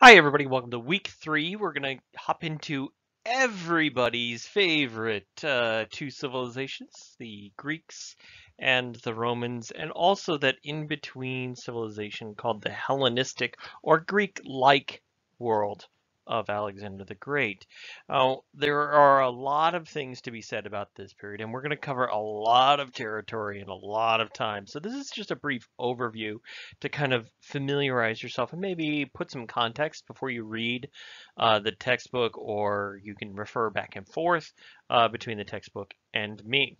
Hi, everybody. Welcome to week 3. We're going to hop into everybody's favorite two civilizations, the Greeks and the Romans, and also that in between civilization called the Hellenistic or Greek-like world of Alexander the Great. There are a lot of things to be said about this period, and we're going to cover a lot of territory in a lot of time. So this is just a brief overview to kind of familiarize yourself and maybe put some context before you read the textbook, or you can refer back and forth between the textbook and me.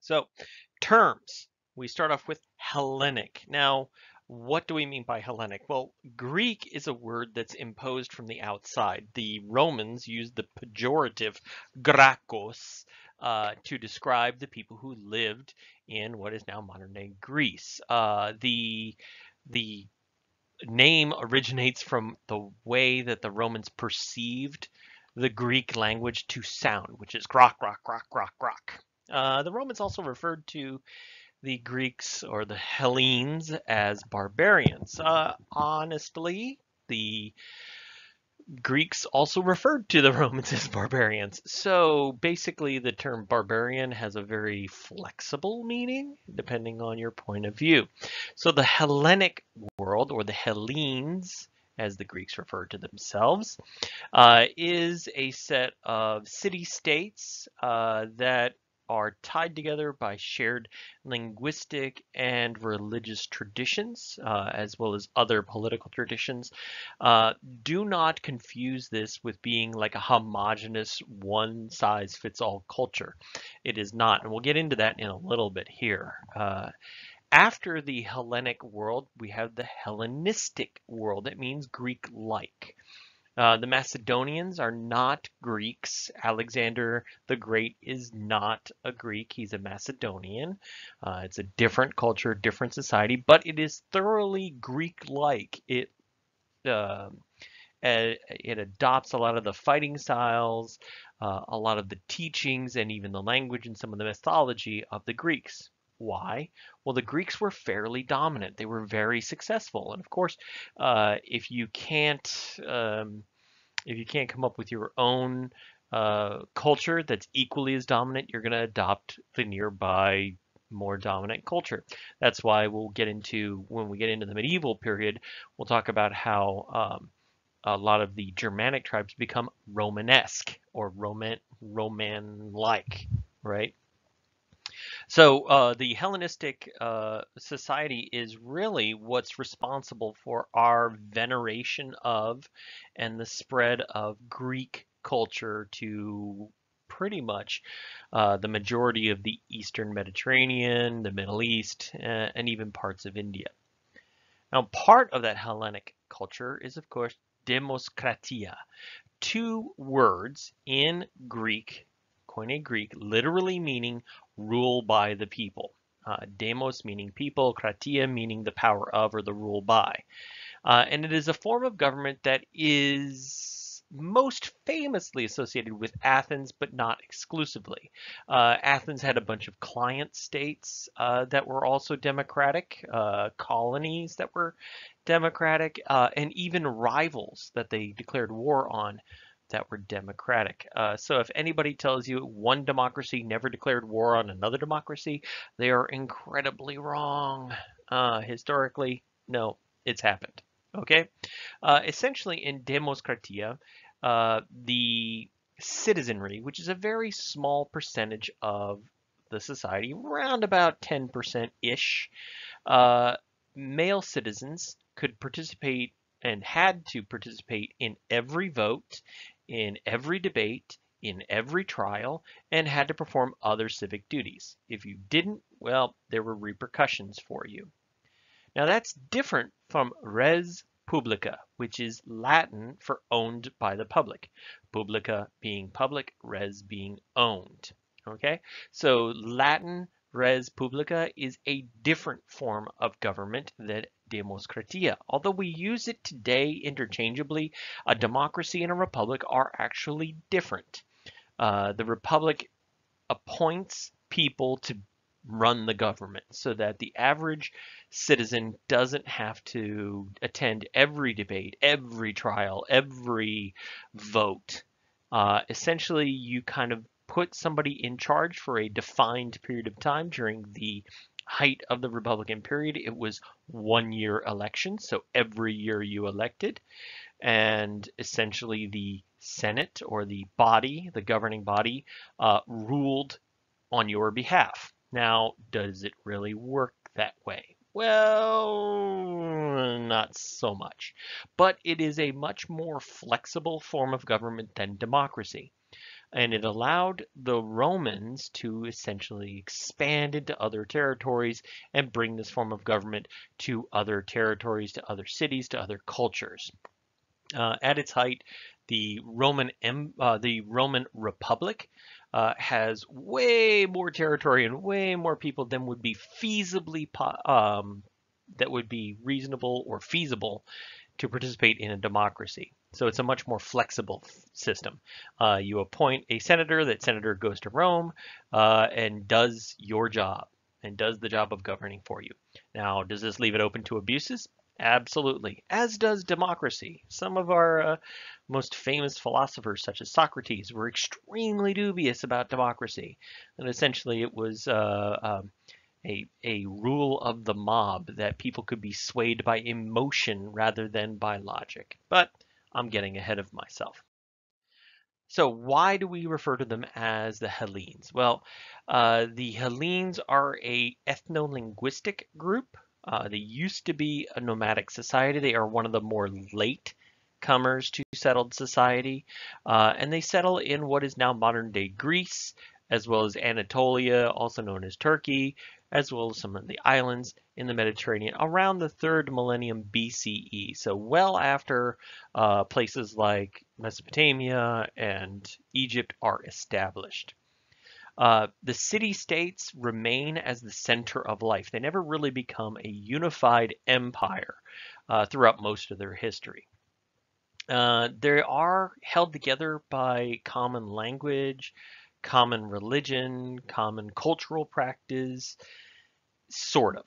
So, terms. We start off with Hellenic. Now, what do we mean by Hellenic? Well, Greek is a word that's imposed from the outside. The Romans used the pejorative Grakos to describe the people who lived in what is now modern-day Greece. The name originates from the way that the Romans perceived the Greek language to sound, which is grok, grok, grok, grok, grok. The Romans also referred to the Greeks or the Hellenes as barbarians. Honestly, the Greeks also referred to the Romans as barbarians. So basically, the term barbarian has a very flexible meaning depending on your point of view. So the Hellenic world, or the Hellenes, as the Greeks referred to themselves, is a set of city-states that are tied together by shared linguistic and religious traditions, as well as other political traditions. Do not confuse this with being like a homogenous, one-size-fits-all culture. It is not, and we'll get into that in a little bit here. After the Hellenic world, we have the Hellenistic world. It means Greek-like. The Macedonians are not Greeks. Alexander the Great is not a Greek. He's a Macedonian. It's a different culture, different society, but it is thoroughly Greek-like. Uh, it adopts a lot of the fighting styles, a lot of the teachings, and even the language and some of the mythology of the Greeks. Why? Well, the Greeks were fairly dominant. They were very successful, and of course, if you can't come up with your own culture that's equally as dominant, you're going to adopt the nearby more dominant culture. That's why we'll get into, when we get into the medieval period, we'll talk about how a lot of the Germanic tribes become Romanesque or Roman-like, right? So the Hellenistic society is really what's responsible for our veneration of and the spread of Greek culture to pretty much the majority of the Eastern Mediterranean, the Middle East, and even parts of India. Now, part of that Hellenic culture is, of course, demoskratia, two words in Greek, Koine Greek, literally meaning rule by the people. Demos meaning people, kratia meaning the power of or the rule by. And it is a form of government that is most famously associated with Athens, but not exclusively. Athens had a bunch of client states that were also democratic, colonies that were democratic, and even rivals that they declared war on that were democratic. So if anybody tells you one democracy never declared war on another democracy, they are incredibly wrong. Historically, no, it's happened. Okay? Essentially, in Demoskratia, the citizenry, which is a very small percentage of the society, around about 10%-ish, uh, male citizens could participate and had to participate in every vote, in every debate, in every trial, and had to perform other civic duties. If you didn't, well, there were repercussions for you. Now that's different from res publica, which is Latin for owned by the public. Publica being public, res being owned. Okay, so Latin res publica is a different form of government than demoskratia. Although we use it today interchangeably, a democracy and a republic are actually different. The republic appoints people to run the government so that the average citizen doesn't have to attend every debate, every trial, every vote. Essentially, you kind of put somebody in charge for a defined period of time. During the height of the Republican period, it was 1 year election, so every year you elected, and essentially the Senate or the body, the governing body, ruled on your behalf. Now, does it really work that way? Well, not so much. But it is a much more flexible form of government than democracy. And it allowed the Romans to essentially expand into other territories and bring this form of government to other territories, to other cities, to other cultures. At its height, the Roman Republic has way more territory and way more people than would be that would be reasonable or feasible to participate in a democracy. So it's a much more flexible system. You appoint a senator. That senator goes to Rome and does your job and does the job of governing for you. Now, does this leave it open to abuses? Absolutely, as does democracy. Some of our most famous philosophers, such as Socrates, were extremely dubious about democracy. And essentially, it was a rule of the mob that people could be swayed by emotion rather than by logic. But I'm getting ahead of myself. So why do we refer to them as the Hellenes? Well, the Hellenes are a ethno-linguistic group. They used to be a nomadic society. They are one of the more late comers to settled society, and they settle in what is now modern-day Greece, as well as Anatolia, also known as Turkey, as well as some of the islands in the Mediterranean around the 3rd millennium BCE. So well after places like Mesopotamia and Egypt are established. The city-states remain as the center of life. They never really become a unified empire throughout most of their history. They are held together by common language, common religion, common cultural practice, sort of.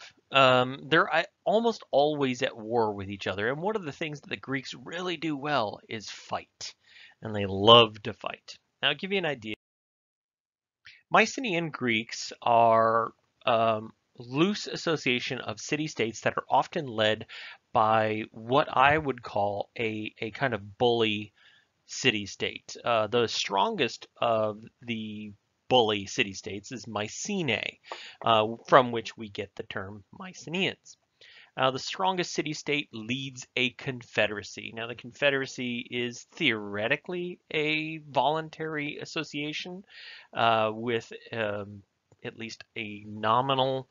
They're almost always at war with each other. And one of the things that the Greeks really do well is fight. And they love to fight. Now, I'll give you an idea. Mycenaean Greeks are loose association of city-states that are often led by what I would call a kind of bully city-state. The strongest of the bully city-states is Mycenae, from which we get the term Mycenaeans. The strongest city-state leads a confederacy. Now, the confederacy is theoretically a voluntary association with at least a nominal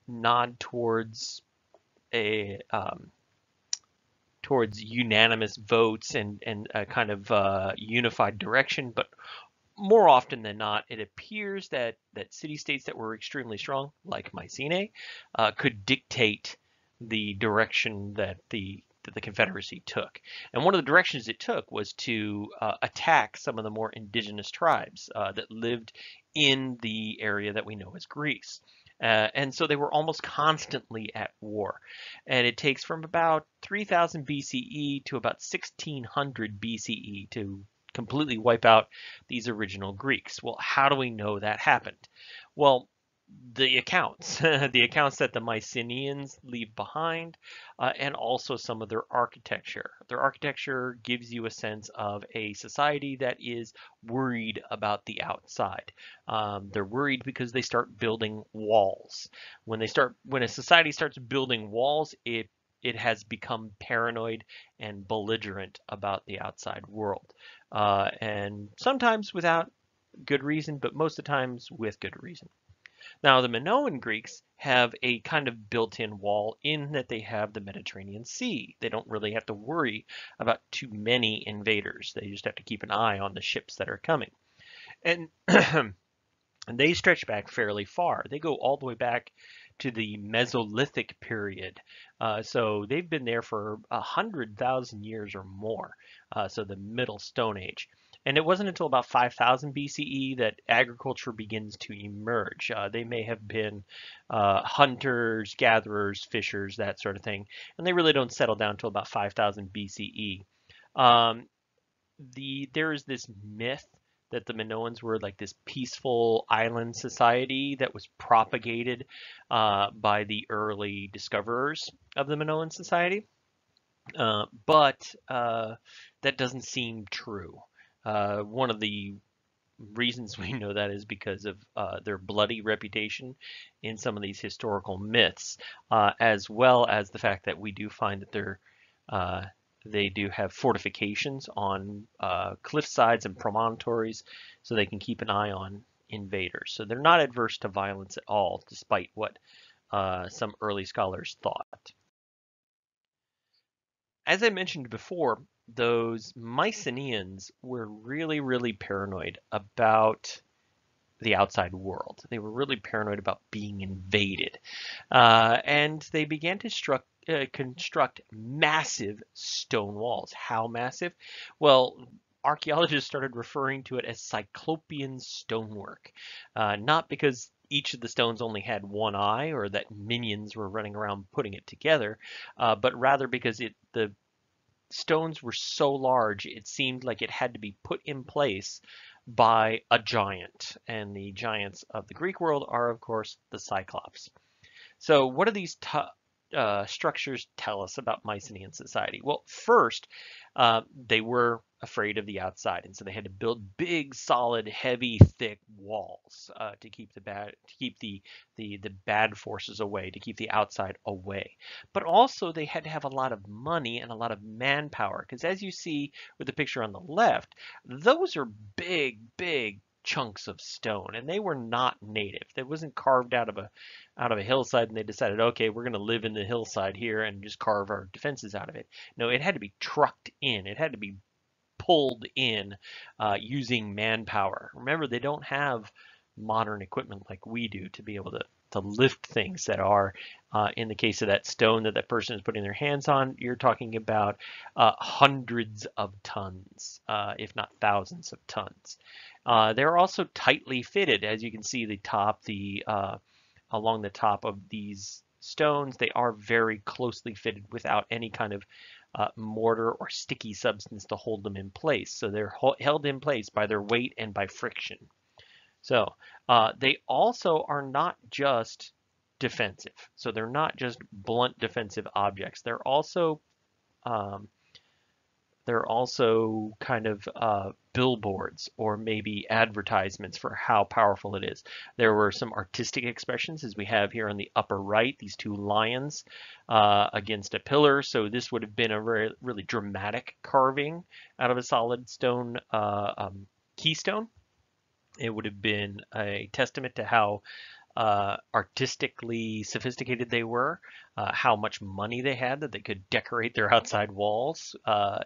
nod a towards unanimous votes and a kind of unified direction, but more often than not, it appears that city-states that were extremely strong, like Mycenae, could dictate the direction that the Confederacy took. And one of the directions it took was to attack some of the more indigenous tribes that lived in the area that we know as Greece. And so they were almost constantly at war. And it takes from about 3000 BCE to about 1600 BCE to completely wipe out these original Greeks. Well, how do we know that happened? Well, the accounts, the accounts that the Mycenaeans leave behind, and also some of their architecture. Their architecture gives you a sense of a society that is worried about the outside. They're worried because they start building walls. When a society starts building walls, it has become paranoid and belligerent about the outside world. And sometimes without good reason, but most of the times with good reason. Now, the Minoan Greeks have a kind of built-in wall in that they have the Mediterranean Sea. They don't really have to worry about too many invaders. They just have to keep an eye on the ships that are coming. And, and they stretch back fairly far. They go all the way back to the Mesolithic period. So they've been there for 100,000 years or more. So the Middle Stone Age. And it wasn't until about 5000 BCE that agriculture begins to emerge. They may have been hunters, gatherers, fishers, that sort of thing, and they really don't settle down until about 5000 BCE. Um, there is this myth that the Minoans were like this peaceful island society that was propagated by the early discoverers of the Minoan society, but that doesn't seem true. One of the reasons we know that is because of their bloody reputation in some of these historical myths, as well as the fact that we do find that uh, they do have fortifications on cliff sides and promontories so they can keep an eye on invaders. So they're not adverse to violence at all, despite what some early scholars thought. As I mentioned before, those Mycenaeans were really, really paranoid about the outside world. They were really paranoid about being invaded. And they began to construct massive stone walls. How massive? Well, archaeologists started referring to it as Cyclopean stonework, not because each of the stones only had one eye or that minions were running around putting it together, but rather because the stones were so large, it seemed like it had to be put in place by a giant. And the giants of the Greek world are, of course, the Cyclops. So, what do these structures tell us about Mycenaean society? Well, first, they were afraid of the outside, and so they had to build big, solid, heavy, thick walls to keep the bad forces away, to keep the outside away. But also, they had to have a lot of money and a lot of manpower, because as you see with the picture on the left, those are big, big chunks of stone, and they were not native. They wasn't carved out of a hillside and they decided, okay, we're going to live in the hillside here and just carve our defenses out of it. No, it had to be trucked in. It had to be pulled in using manpower. Remember, they don't have modern equipment like we do to be able to lift things that are, in the case of that stone that that person is putting their hands on, you're talking about hundreds of tons, if not thousands of tons. They're also tightly fitted, as you can see along the top of these stones. They are very closely fitted without any kind of mortar or sticky substance to hold them in place. So they're held in place by their weight and by friction. So they also are not just defensive. So they're not just blunt defensive objects. Um, they're also kind of billboards or maybe advertisements for how powerful it is. There were some artistic expressions, as we have here on the upper right, these two lions against a pillar. So this would have been a really dramatic carving out of a solid stone keystone. It would have been a testament to how artistically sophisticated they were, how much money they had that they could decorate their outside walls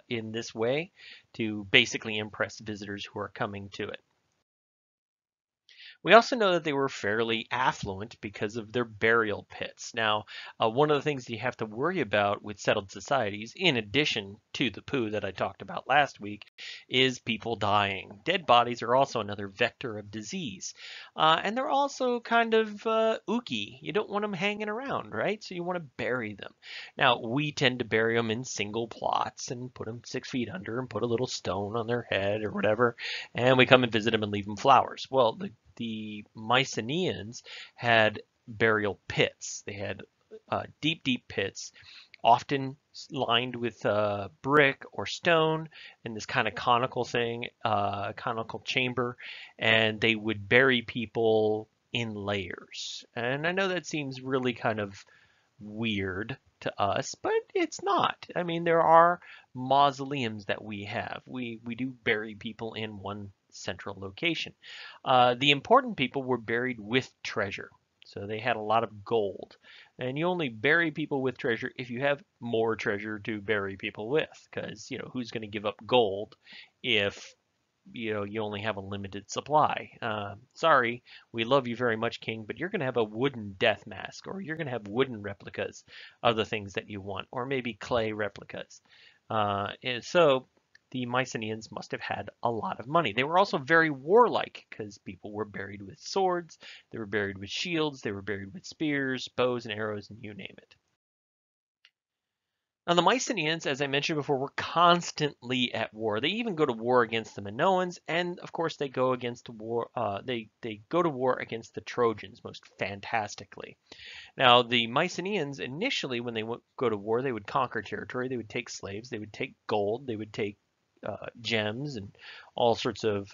in this way to basically impress visitors who are coming to it. We also know that they were fairly affluent because of their burial pits. Now, one of the things you have to worry about with settled societies, in addition to the poo that I talked about last week, is people dying. Dead bodies are also another vector of disease. And they're also kind of ooky. You don't want them hanging around, right? So you want to bury them. Now, we tend to bury them in single plots and put them 6 feet under and put a little stone on their head or whatever. And we come and visit them and leave them flowers. Well, the Mycenaeans had burial pits. They had deep, deep pits, often lined with brick or stone in this kind of conical thing, conical chamber, and they would bury people in layers. And I know that seems really kind of weird to us, but it's not. I mean, there are mausoleums that we have. We do bury people in one central location. The important people were buried with treasure. So they had a lot of gold. And you only bury people with treasure if you have more treasure to bury people with. Because, who's going to give up gold if, you only have a limited supply? Sorry, we love you very much, King, but you're going to have a wooden death mask, or you're going to have wooden replicas of the things that you want, or maybe clay replicas. And so the Mycenaeans must have had a lot of money. They were also very warlike because people were buried with swords, they were buried with shields, they were buried with spears, bows and arrows, and you name it. Now, the Mycenaeans, as I mentioned before, were constantly at war. They even go to war against the Minoans, and of course, they go against war. They go to war against the Trojans most fantastically. Now, the Mycenaeans initially, when they go to war, they would conquer territory. They would take slaves. They would take gold. They would take gems and all sorts of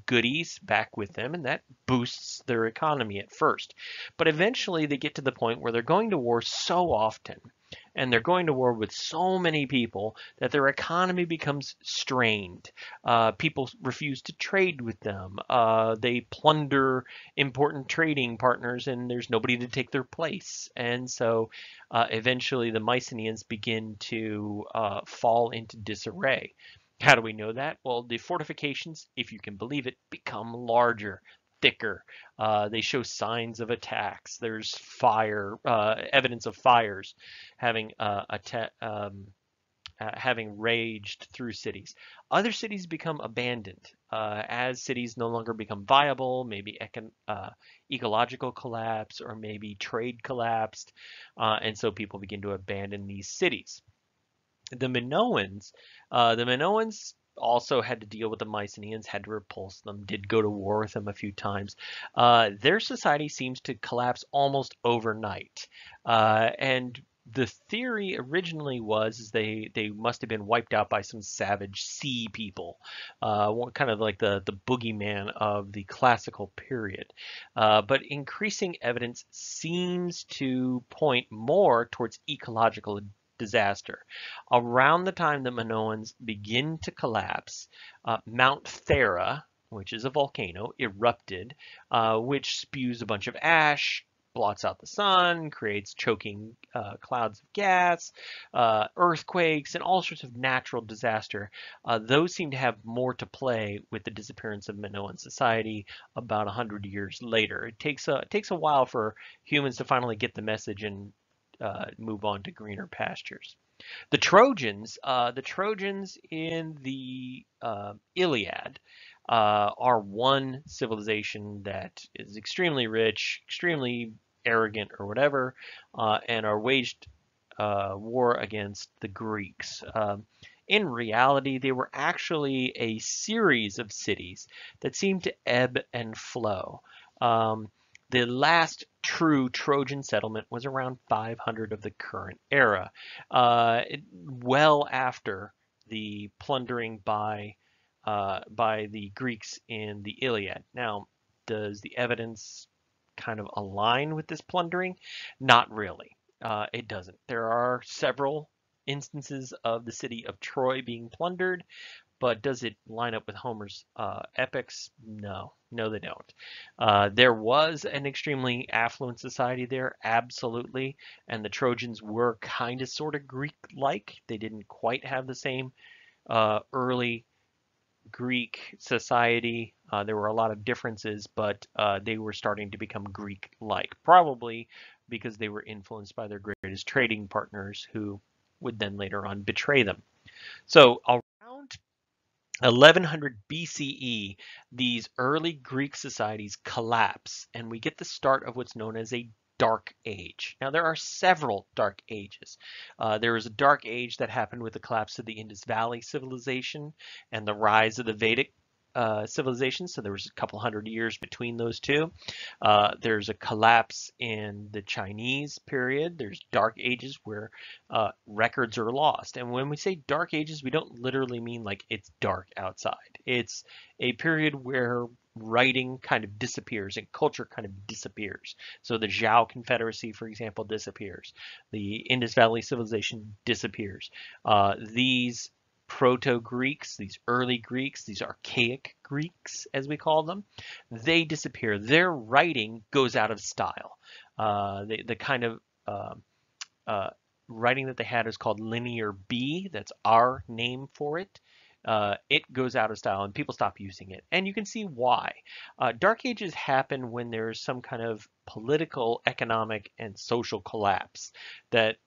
goodies back with them, and that boosts their economy at first. But eventually, they get to the point where they're going to war so often, and they're going to war with so many people that their economy becomes strained. People refuse to trade with them. They plunder important trading partners, and there's nobody to take their place. And so eventually the Mycenaeans begin to fall into disarray. How do we know that? Well, the fortifications, if you can believe it, become larger, thicker. They show signs of attacks. There's evidence of fires having having raged through cities. Other cities become abandoned as cities no longer become viable, maybe ecological collapse or maybe trade collapsed, and so people begin to abandon these cities. The Minoans also had to deal with the Mycenaeans, had to repulse them, did go to war with them a few times. Their society seems to collapse almost overnight. And the theory originally was is they must have been wiped out by some savage sea people, kind of like the boogeyman of the classical period. But increasing evidence seems to point more towards ecological disaster. Around the time the Minoans begin to collapse, Mount Thera, which is a volcano, erupted, which spews a bunch of ash, blots out the sun, creates choking clouds of gas, earthquakes, and all sorts of natural disaster. Those seem to have more to play with the disappearance of Minoan society about 100 years later. It takes a while for humans to finally get the message and move on to greener pastures. The Trojans in the Iliad are one civilization that is extremely rich, extremely arrogant, or whatever, and are waged war against the Greeks. In reality, they were actually a series of cities that seemed to ebb and flow. Um, the last true Trojan settlement was around 500 of the current era, well after the plundering by the Greeks in the Iliad. Now, does the evidence kind of align with this plundering? Not really. It doesn't. There are several instances of the city of Troy being plundered, but does it line up with Homer's epics? No, no, they don't. There was an extremely affluent society there, absolutely, and the Trojans were kind of sort of Greek-like. They didn't quite have the same early Greek society. There were a lot of differences, but they were starting to become Greek-like, probably because they were influenced by their greatest trading partners who would then later on betray them. So around 1100 BCE, these early Greek societies collapse, and we get the start of what's known as a Dark Age. Now, there are several Dark Ages. There was a Dark Age that happened with the collapse of the Indus Valley civilization and the rise of the Vedic civilization. So there was a couple hundred years between those two. There's a collapse in the Chinese period. There's Dark Ages where records are lost. And when we say Dark Ages, we don't literally mean like it's dark outside. It's a period where writing kind of disappears and culture kind of disappears. So the Zhao Confederacy, for example, disappears. The Indus Valley civilization disappears. These Proto-Greeks, these early Greeks, these archaic Greeks, as we call them, they disappear. Their writing goes out of style. The kind of writing that they had is called Linear B. That's our name for it. It goes out of style and people stop using it. And you can see why. Dark Ages happen when there's some kind of political, economic, and social collapse that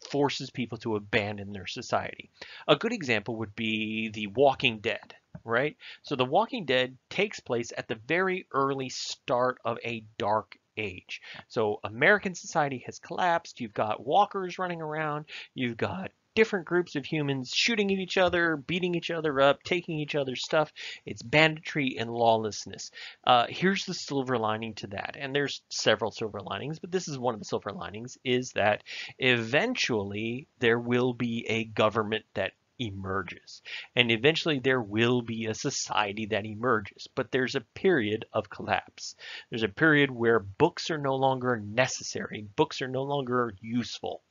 forces people to abandon their society. A good example would be The Walking Dead, right? So The Walking Dead takes place at the very early start of a dark age. So American society has collapsed. You've got walkers running around. You've got different groups of humans shooting at each other, beating each other up, taking each other's stuff. It's banditry and lawlessness. Here's the silver lining to that, and there's several silver linings, but this is one of the silver linings, is that eventually there will be a government that emerges, and eventually there will be a society that emerges, but there's a period of collapse. There's a period where books are no longer necessary, books are no longer useful.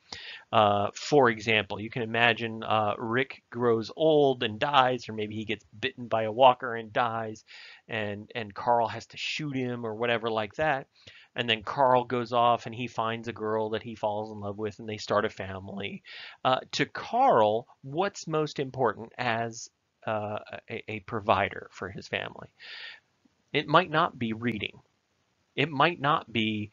For example, you can imagine Rick grows old and dies, or maybe he gets bitten by a walker and dies, and Carl has to shoot him or whatever like that. And then Carl goes off and he finds a girl that he falls in love with, and they start a family. To Carl, what's most important as a provider for his family? It might not be reading. It might not be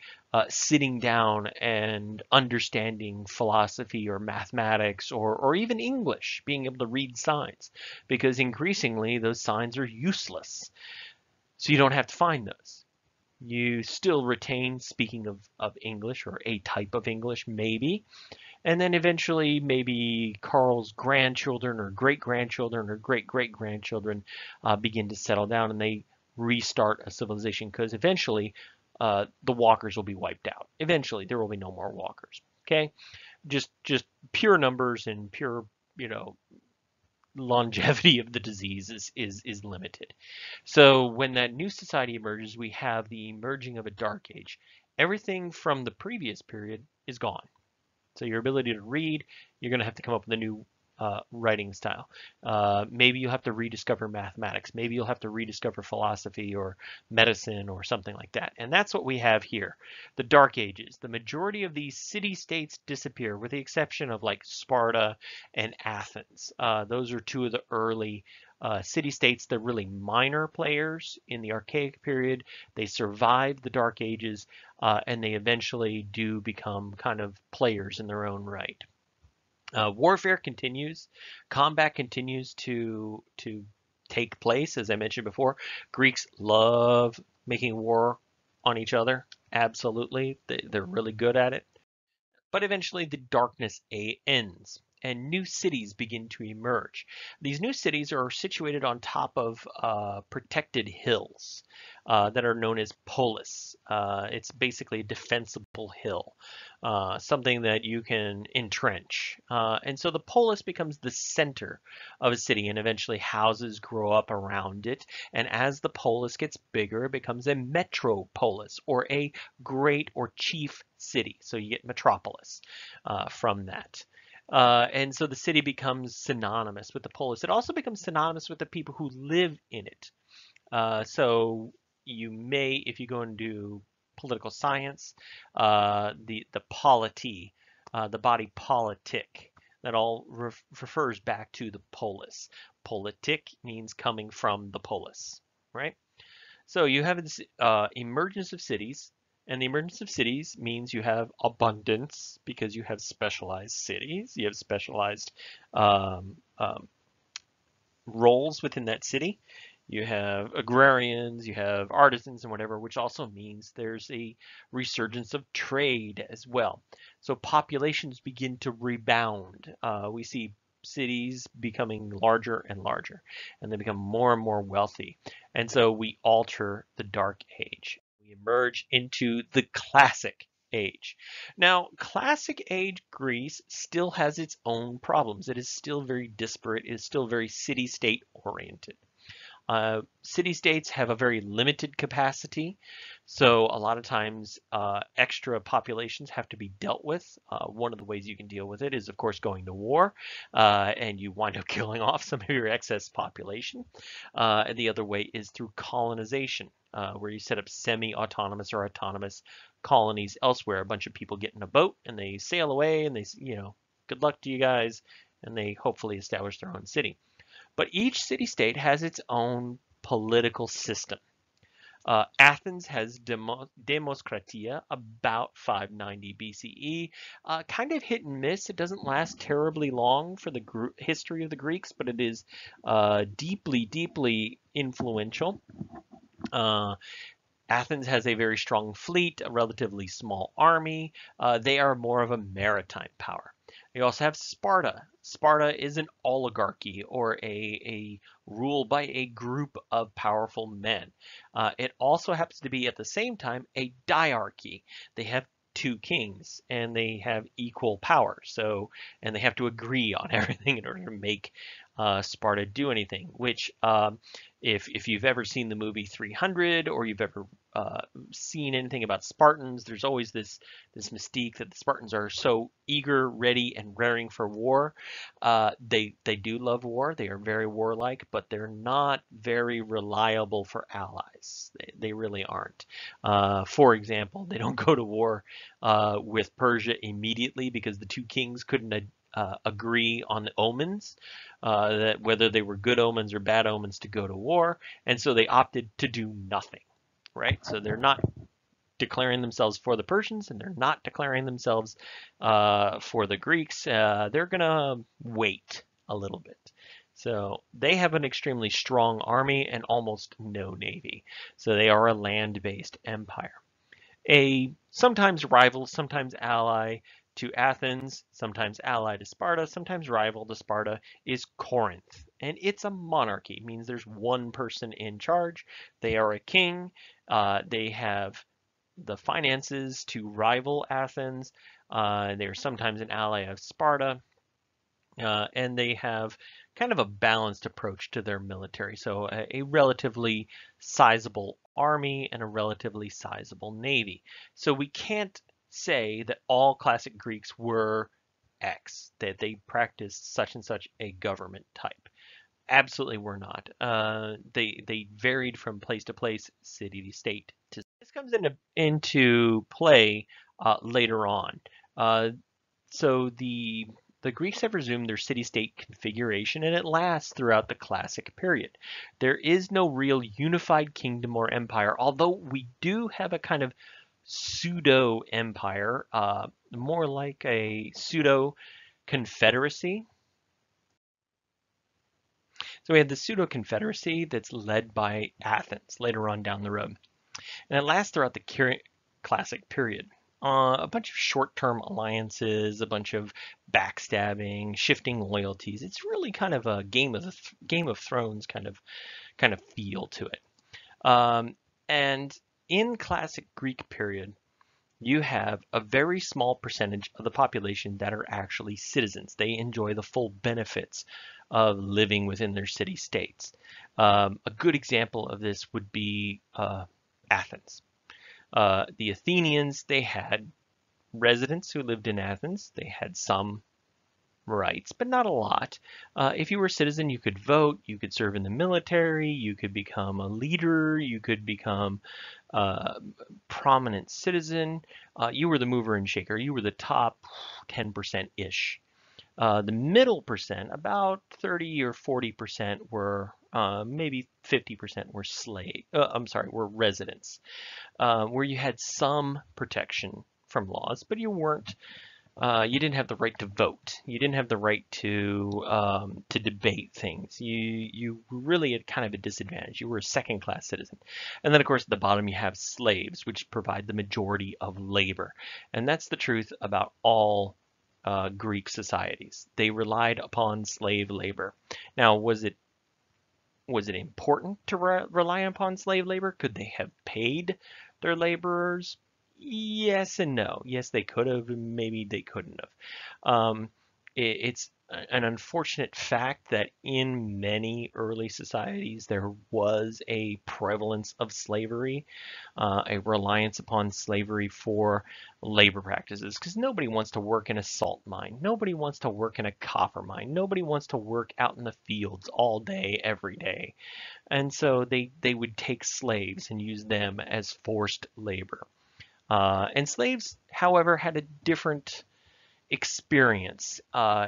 sitting down and understanding philosophy or mathematics or even English, being able to read signs, because increasingly those signs are useless. So you don't have to find those. You still retain speaking of English, or a type of English, maybe. And then eventually, maybe Carl's grandchildren or great grandchildren or great great grandchildren begin to settle down, and they restart a civilization, because eventually the walkers will be wiped out. Eventually, there will be no more walkers. Okay, just pure numbers and pure, longevity of the disease is limited. So when that new society emerges, we have the emerging of a dark age. Everything from the previous period is gone. So your ability to read, you're going to have to come up with a new writing style. Maybe you'll have to rediscover mathematics. Maybe you'll have to rediscover philosophy or medicine or something like that. And that's what we have here. The Dark Ages. The majority of these city-states disappear, with the exception of like Sparta and Athens. Those are two of the early city-states. They're really minor players in the Archaic period. They survive the Dark Ages, and they eventually do become kind of players in their own right. Warfare continues, combat continues to take place, as I mentioned before. Greeks love making war on each other. Absolutely, they're really good at it. But eventually the darkness ends and new cities begin to emerge. These new cities are situated on top of protected hills that are known as polis. It's basically a defensible hill, something that you can entrench. And so the polis becomes the center of a city, and eventually houses grow up around it. And as the polis gets bigger, it becomes a metropolis, or a great or chief city. So you get metropolis from that. And so the city becomes synonymous with the polis. It also becomes synonymous with the people who live in it. So you may, if you go and do political science, the polity, the body politic, that all refers back to the polis. Politic means coming from the polis, right? So you have this emergence of cities, and the emergence of cities means you have abundance, because you have specialized cities, you have specialized um, um, roles within that city. You have agrarians, you have artisans and whatever, which also means there's a resurgence of trade as well. So populations begin to rebound. We see cities becoming larger and larger, and they become more and more wealthy. And so we alter the Dark Age. We emerge into the Classic Age. Now, Classic Age Greece still has its own problems. It is still very disparate. It is still very city-state oriented. City-states have a very limited capacity, so a lot of times extra populations have to be dealt with. One of the ways you can deal with it is, of course, going to war, and you wind up killing off some of your excess population. And the other way is through colonization, where you set up semi-autonomous or autonomous colonies elsewhere. A bunch of people get in a boat and they sail away, and they, good luck to you guys, and they hopefully establish their own city. But each city-state has its own political system. Athens has Demoskratia about 590 BCE. Kind of hit and miss. It doesn't last terribly long for the history of the Greeks, but it is deeply, deeply influential. Uh, Athens has a very strong fleet, a relatively small army. They are more of a maritime power. You also have Sparta. Sparta is an oligarchy or a rule by a group of powerful men. It also happens to be at the same time a diarchy. They have two kings and they have equal power. So, and they have to agree on everything in order to make Sparta do anything, which if you've ever seen the movie 300 or you've ever seen anything about Spartans, there's always this mystique that the Spartans are so eager, ready, and raring for war. They do love war. They are very warlike, but they're not very reliable for allies. They really aren't. For example, they don't go to war with Persia immediately because the two kings couldn't agree on the omens, that whether they were good omens or bad omens to go to war, and so they opted to do nothing, right? So they're not declaring themselves for the Persians, and they're not declaring themselves for the Greeks. They're gonna wait a little bit. So they have an extremely strong army and almost no navy. So they are a land-based empire. A sometimes rival, sometimes ally to Athens, sometimes ally to Sparta, sometimes rival to Sparta is Corinth. And it's a monarchy. It means there's one person in charge. They are a king. They have the finances to rival Athens. They're sometimes an ally of Sparta. And they have kind of a balanced approach to their military. So a relatively sizable army and a relatively sizable navy. So we can't say that all classic Greeks were X, that they practiced such and such a government type. Absolutely were not. They varied from place to place, city to state. This comes into play later on. Uh, so the Greeks have resumed their city-state configuration, and it lasts throughout the classic period. There is no real unified kingdom or empire, although we do have a kind of pseudo-empire, more like a pseudo-confederacy. So we have the pseudo-confederacy that's led by Athens later on down the road. And it lasts throughout the classic period. A bunch of short-term alliances, a bunch of backstabbing, shifting loyalties. It's really kind of a Game of Thrones kind of feel to it. And in classic Greek period, you have a very small percentage of the population that are actually citizens. They enjoy the full benefits of living within their city-states. A good example of this would be Athens. The Athenians, they had residents who lived in Athens. They had some rights, but not a lot. If you were a citizen, you could vote, you could serve in the military, you could become a leader, you could become a prominent citizen. You were the mover and shaker. You were the top 10%-ish. The middle percent, about 30 or 40% were, maybe 50% were were residents, where you had some protection from laws, but you didn't have the right to vote. You didn't have the right to debate things. You really had kind of a disadvantage. You were a second-class citizen. And then, of course, at the bottom you have slaves, which provide the majority of labor. And that's the truth about all Greek societies. They relied upon slave labor. Now, was it important to rely upon slave labor? Could they have paid their laborers? Yes and no. Yes, they could have, and maybe they couldn't have. It's an unfortunate fact that in many early societies there was a prevalence of slavery, a reliance upon slavery for labor practices, because nobody wants to work in a salt mine. Nobody wants to work in a copper mine. Nobody wants to work out in the fields all day, every day. And so they would take slaves and use them as forced labor. And slaves, however, had a different experience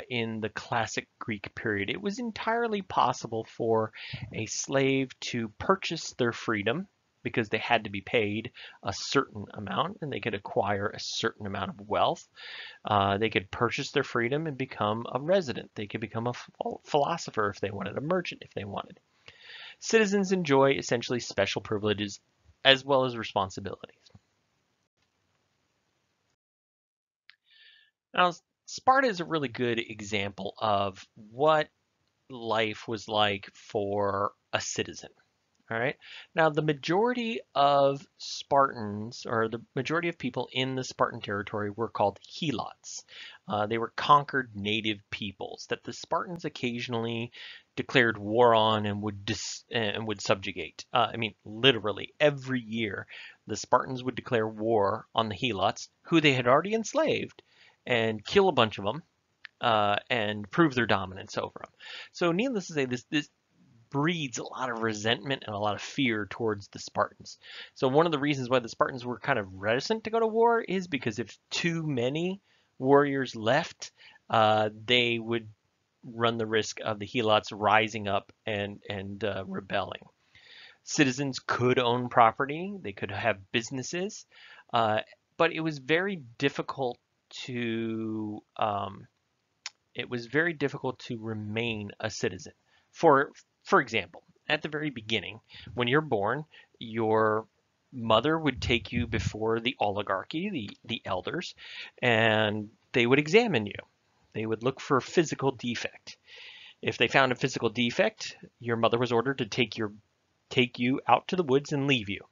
in the classic Greek period. It was entirely possible for a slave to purchase their freedom. because they had to be paid a certain amount and they could acquire a certain amount of wealth. They could purchase their freedom and become a resident. They could become a philosopher if they wanted, a merchant if they wanted. Citizens enjoy essentially special privileges as well as responsibilities. Now, Sparta is a really good example of what life was like for a citizen. All right. Now, the majority of Spartans, or the majority of people in the Spartan territory, were called helots. They were conquered native peoples that the Spartans occasionally declared war on and would subjugate. I mean, literally every year, the Spartans would declare war on the helots, who they had already enslaved, and kill a bunch of them and prove their dominance over them. So, needless to say, this breeds a lot of resentment and a lot of fear towards the Spartans. So one of the reasons why the Spartans were kind of reticent to go to war is because if too many warriors left, they would run the risk of the Helots rising up and rebelling. Citizens could own property, they could have businesses, but to it was very difficult to remain a citizen. For example, at the very beginning, when you're born, your mother would take you before the oligarchy, the elders, and they would examine you. They would look for a physical defect. If they found a physical defect, your mother was ordered to take you out to the woods and leave you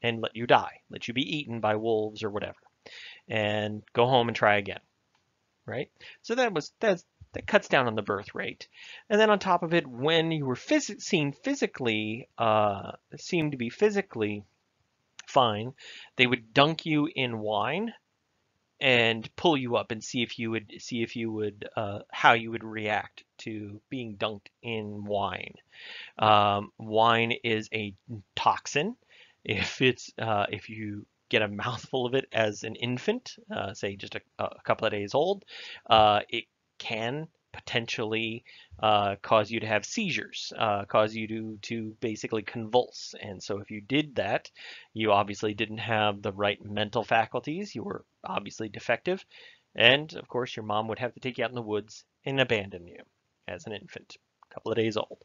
and let you die, let you be eaten by wolves or whatever, and go home and try again, right? So that cuts down on the birth rate. And then on top of it, when you were seemed to be physically fine, they would dunk you in wine and pull you up and see if you would how you would react to being dunked in wine. Wine is a toxin. If you get a mouthful of it as an infant, say just a couple of days old, it can potentially cause you to have seizures, cause you to basically convulse. And so if you did that, you obviously didn't have the right mental faculties. You were obviously defective. And of course, your mom would have to take you out in the woods and abandon you as an infant, a couple of days old,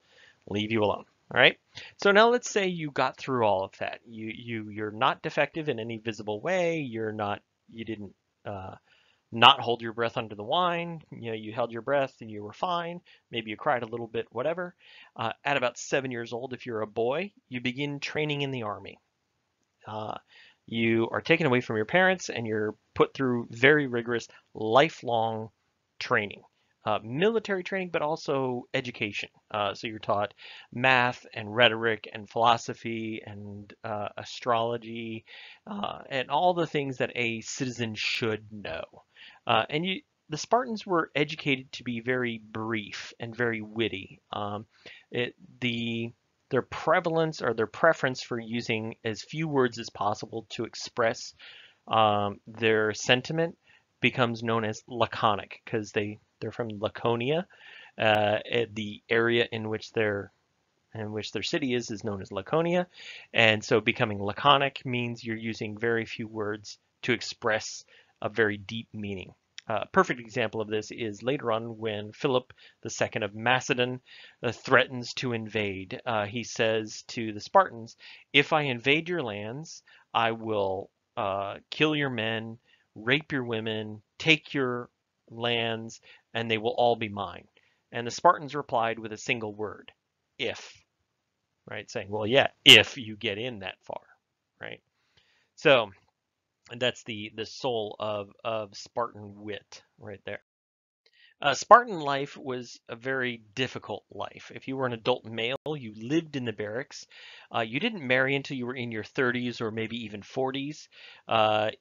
leave you alone. All right. So now let's say you got through all of that. You're not defective in any visible way. You didn't not hold your breath under the wine. You know, you held your breath and you were fine. Maybe you cried a little bit, whatever. At about 7 years old, if you're a boy, you begin training in the army. You are taken away from your parents and you're put through very rigorous lifelong training. Military training, but also education. So you're taught math and rhetoric and philosophy and astrology and all the things that a citizen should know. The Spartans were educated to be very brief and very witty. It, the their prevalence or their preference for using as few words as possible to express their sentiment becomes known as laconic because they're from Laconia. The area in which their city is known as Laconia, and so becoming laconic means you're using very few words to express a very deep meaning. A perfect example of this is later on when Philip II of Macedon threatens to invade. He says to the Spartans, "If I invade your lands, I will kill your men, rape your women, take your lands, and they will all be mine." And the Spartans replied with a single word, "If." Right? Saying, well, yeah, if you get in that far, right? So that's the soul of Spartan wit right there. Spartan life was a very difficult life. If you were an adult male, you lived in the barracks. You didn't marry until you were in your 30s or maybe even 40s.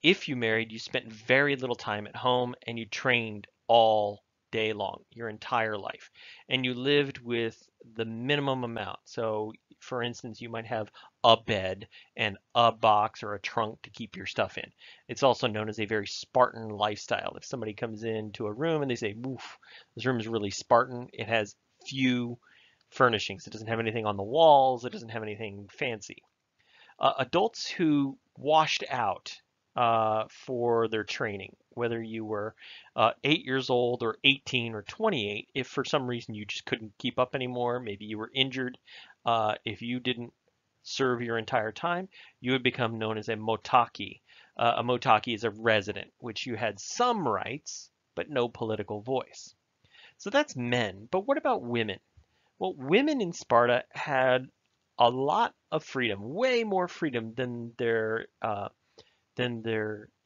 If you married, you spent very little time at home and you trained all day long, your entire life. And you lived with the minimum amount. So, for instance, you might have a bed and a box or a trunk to keep your stuff in. It's also known as a very Spartan lifestyle. If somebody comes into a room and they say, "Oof, this room is really Spartan," it has few furnishings. It doesn't have anything on the walls. It doesn't have anything fancy. adults who washed out for their training, whether you were 8 years old or 18 or 28. If for some reason you just couldn't keep up anymore, maybe you were injured, if you didn't serve your entire time, you would become known as a motaki. A motaki is a resident, which you had some rights, but no political voice. So that's men. But what about women? Well, women in Sparta had a lot of freedom, way more freedom than their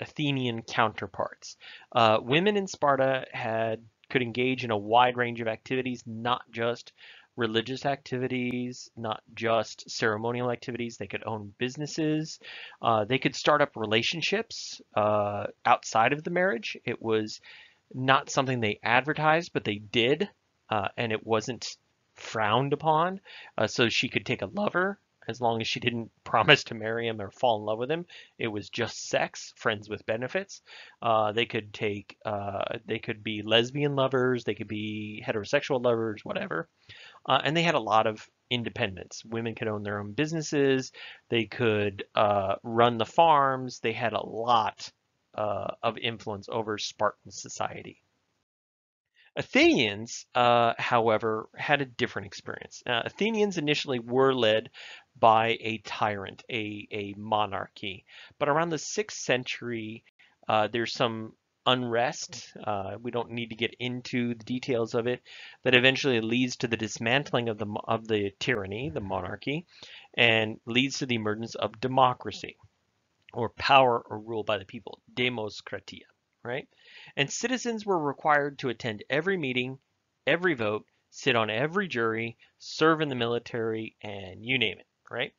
Athenian counterparts. Women in Sparta could engage in a wide range of activities, not just religious activities, not just ceremonial activities. They could own businesses. They could start up relationships outside of the marriage. It was not something they advertised, but they did, and it wasn't frowned upon. So she could take a lover as long as she didn't promise to marry him or fall in love with him. It was just sex, friends with benefits. They could be lesbian lovers, they could be heterosexual lovers, whatever. And they had a lot of independence. Women could own their own businesses. They could run the farms. They had a lot of influence over Spartan society. Athenians, however, had a different experience. Athenians initially were led by a tyrant, a monarchy. But around the 6th century, there's some unrest. We don't need to get into the details of it. That eventually leads to the dismantling of the tyranny, the monarchy, and leads to the emergence of democracy, or power or rule by the people, demoskratia, right? And citizens were required to attend every meeting, every vote, sit on every jury, serve in the military, and you name it, right?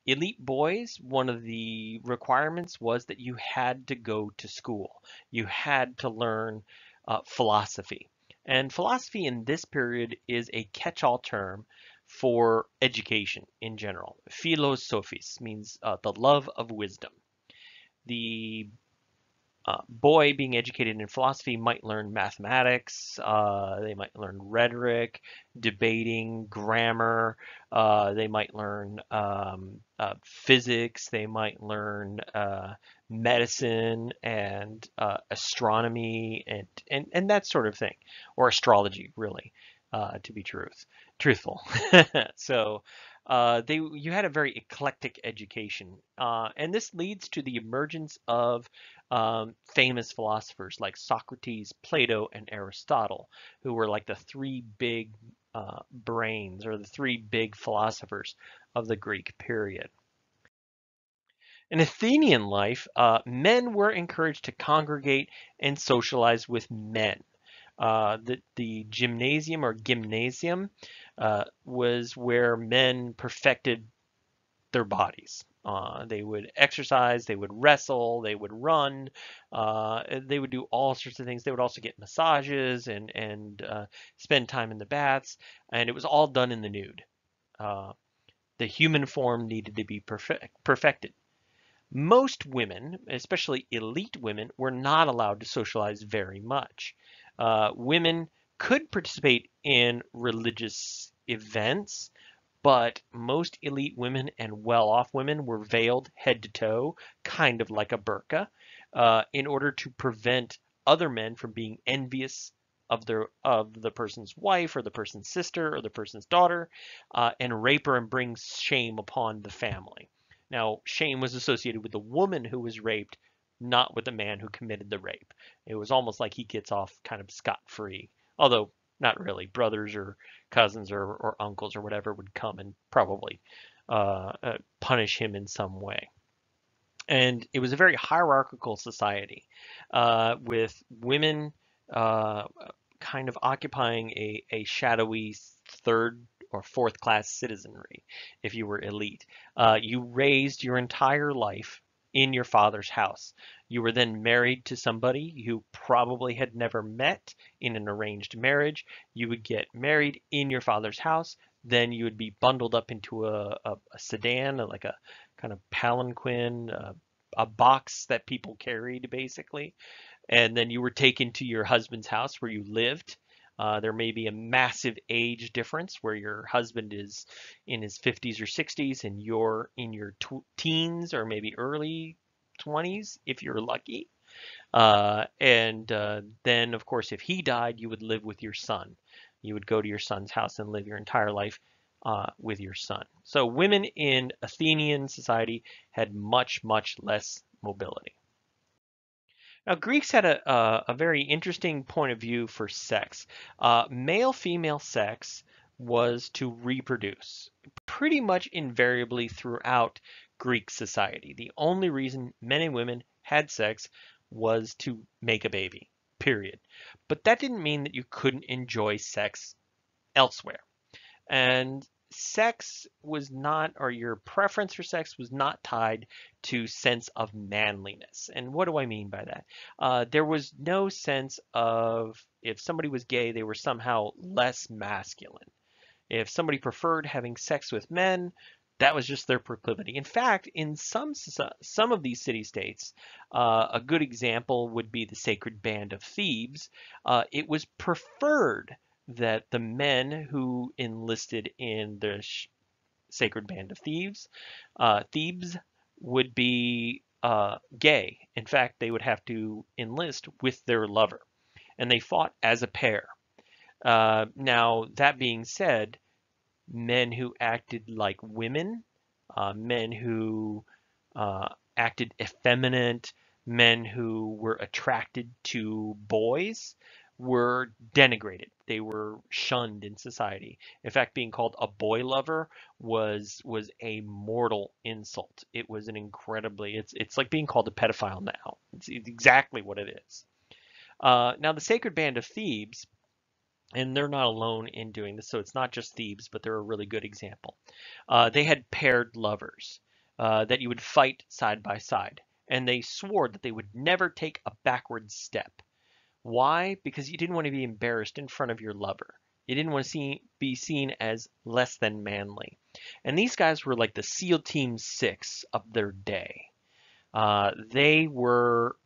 Elite boys, one of the requirements was that you had to go to school. You had to learn philosophy. And philosophy in this period is a catch-all term for education in general. Philosophis means the love of wisdom. The boy being educated in philosophy might learn mathematics, they might learn rhetoric, debating, grammar, they might learn physics, they might learn medicine and astronomy and that sort of thing, or astrology, really, to be truthful. So you had a very eclectic education, and this leads to the emergence of famous philosophers like Socrates, Plato, and Aristotle, who were like the three big brains or the three big philosophers of the Greek period. In Athenian life, men were encouraged to congregate and socialize with men. The gymnasium or gymnasium was where men perfected their bodies. They would exercise, they would wrestle, they would run, they would do all sorts of things. They would also get massages and spend time in the baths, and it was all done in the nude. Uh, the human form needed to be perfected. Most women, especially elite women, were not allowed to socialize very much. Women could participate in religious events, but most elite women and well-off women were veiled head to toe, kind of like a burqa, in order to prevent other men from being envious of the person's wife or the person's sister or the person's daughter, and rape her and bring shame upon the family. Now, shame was associated with the woman who was raped, not with the man who committed the rape. It was almost like he gets off kind of scot-free, although not really. Brothers or cousins or uncles or whatever would come and probably punish him in some way. And it was a very hierarchical society, with women kind of occupying a shadowy third or fourth class citizenry if you were elite. You raised your entire life in your father's house. You were then married to somebody you probably had never met in an arranged marriage. You would get married in your father's house. Then you would be bundled up into a sedan, like a kind of palanquin, a box that people carried, basically. And then you were taken to your husband's house where you lived. There may be a massive age difference where your husband is in his 50s or 60s and you're in your teens or maybe early 20s if you're lucky. And then, of course, if he died, you would live with your son. You would go to your son's house and live your entire life with your son. So women in Athenian society had much, much less mobility. Now, Greeks had a very interesting point of view for sex. Male-female sex was to reproduce, pretty much invariably throughout Greek society. The only reason men and women had sex was to make a baby, period. But that didn't mean that you couldn't enjoy sex elsewhere. And sex was not, or your preference for sex was not tied to sense of manliness. And what do I mean by that? There was no sense of if somebody was gay, they were somehow less masculine. If somebody preferred having sex with men, that was just their proclivity. In fact, in some of these city-states, a good example would be the Sacred Band of Thebes. It was preferred that the men who enlisted in the Sacred Band of Thebes would be gay. In fact, they would have to enlist with their lover, and they fought as a pair. Now, that being said, men who acted like women, men who acted effeminate, men who were attracted to boys were denigrated. They were shunned in society. In fact, being called a boy lover was a mortal insult. It was an incredibly it's like being called a pedophile now. It's exactly what it is. Now, the Sacred Band of Thebes, and they're not alone in doing this, so it's not just Thebes, but they're a really good example. They had paired lovers that you would fight side by side, and they swore that they would never take a backward step. Why? Because you didn't want to be embarrassed in front of your lover. You didn't want to be seen as less than manly. And these guys were like the SEAL Team 6 of their day. They were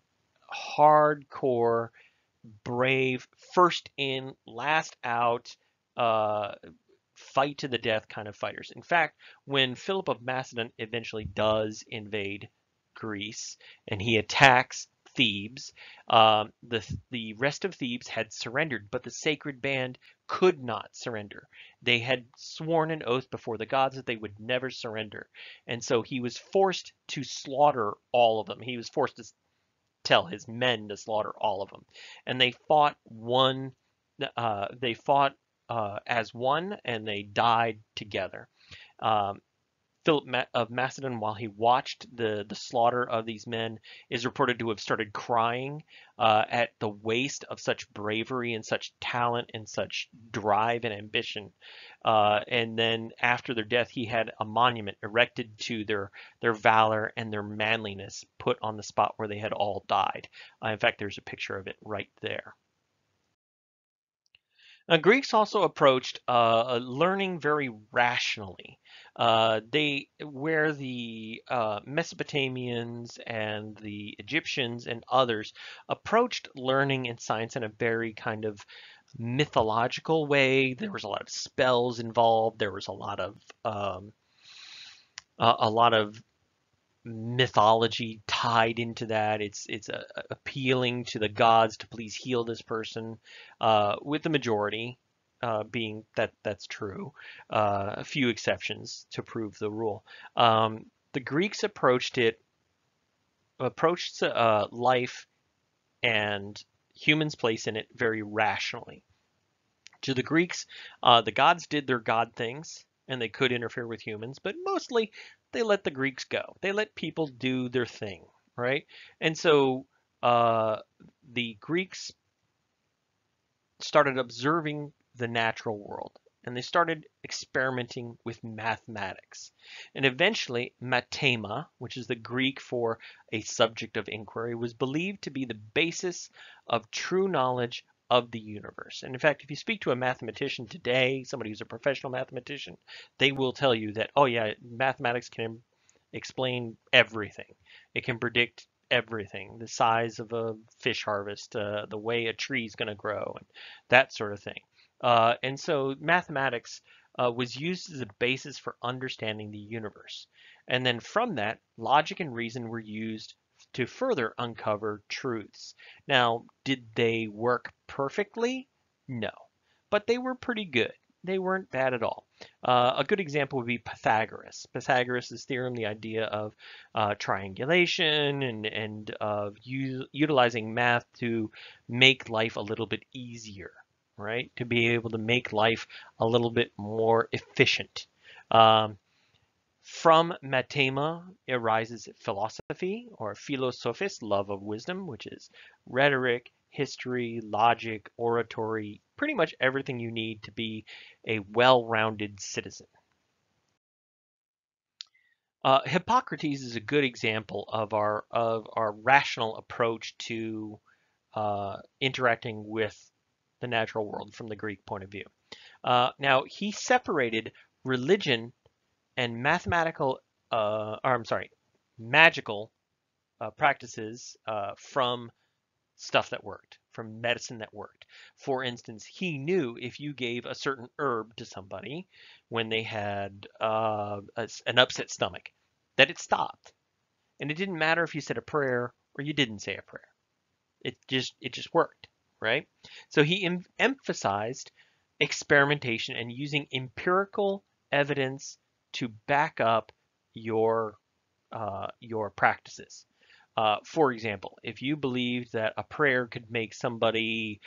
hardcore, brave, first in, last out, uh, fight to the death kind of fighters. In fact, when Philip of Macedon eventually does invade Greece and he attacks Thebes, the rest of Thebes had surrendered, but the sacred band could not surrender. They had sworn an oath before the gods that they would never surrender, and so he was forced to slaughter all of them. He was forced to tell his men to slaughter all of them, and they fought one. They fought as one, and they died together. Um, Philip of Macedon, while he watched the slaughter of these men, is reported to have started crying at the waste of such bravery and such talent and such drive and ambition. And then after their death, he had a monument erected to their valor and their manliness put on the spot where they had all died. In fact, there's a picture of it right there. Greeks also approached learning very rationally. Where the Mesopotamians and the Egyptians and others approached learning and science in a very kind of mythological way. There was a lot of spells involved. There was a lot of mythology tied into that. It's appealing to the gods to please heal this person, with the majority being that's true. A few exceptions to prove the rule. The Greeks approached life and humans' place in it very rationally. To the Greeks, the gods did their god things, and they could interfere with humans, but mostly they let the Greeks go. They let people do their thing, right? And so uh, the Greeks started observing the natural world, and they started experimenting with mathematics. And eventually, mathema, which is the Greek for a subject of inquiry, was believed to be the basis of true knowledge of the universe. And in fact, if you speak to a mathematician today, somebody who's a professional mathematician, they will tell you that, oh yeah, mathematics can explain everything. It can predict everything, the size of a fish harvest, the way a tree is going to grow, and that sort of thing. And so mathematics was used as a basis for understanding the universe. And then from that, logic and reason were used to further uncover truths. Now, did they work perfectly? No, but they were pretty good. They weren't bad at all. A good example would be Pythagoras. Pythagoras' theorem, the idea of triangulation and of utilizing math to make life a little bit easier, right? To be able to make life a little bit more efficient. Um, from matema arises philosophy or philosophis, love of wisdom, which is rhetoric, history, logic, oratory, pretty much everything you need to be a well-rounded citizen. Hippocrates is a good example of our rational approach to interacting with the natural world from the Greek point of view. Now he separated religion and mathematical, or I'm sorry, magical practices from stuff that worked, from medicine that worked. For instance, he knew if you gave a certain herb to somebody when they had an upset stomach, that it stopped. And it didn't matter if you said a prayer or you didn't say a prayer. It just worked, right? So he emphasized experimentation and using empirical evidence to back up your your practices. For example, if you believed that a prayer could make somebody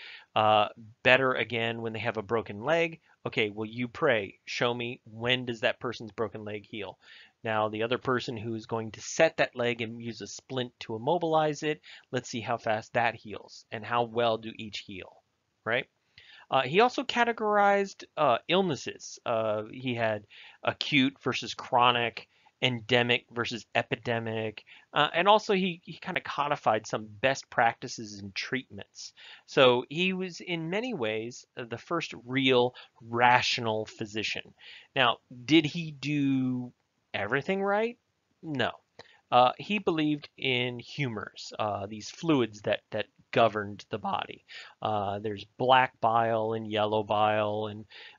better again when they have a broken leg, okay, well, you pray. Show me, when does that person's broken leg heal? Now, the other person who's going to set that leg and use a splint to immobilize it, let's see how fast that heals and how well do each heal, right? He also categorized illnesses. He had acute versus chronic, endemic versus epidemic, and also he kind of codified some best practices and treatments. So he was in many ways the first real rational physician. Now, did he do everything right? No. He believed in humors, these fluids that governed the body. There's black bile and yellow bile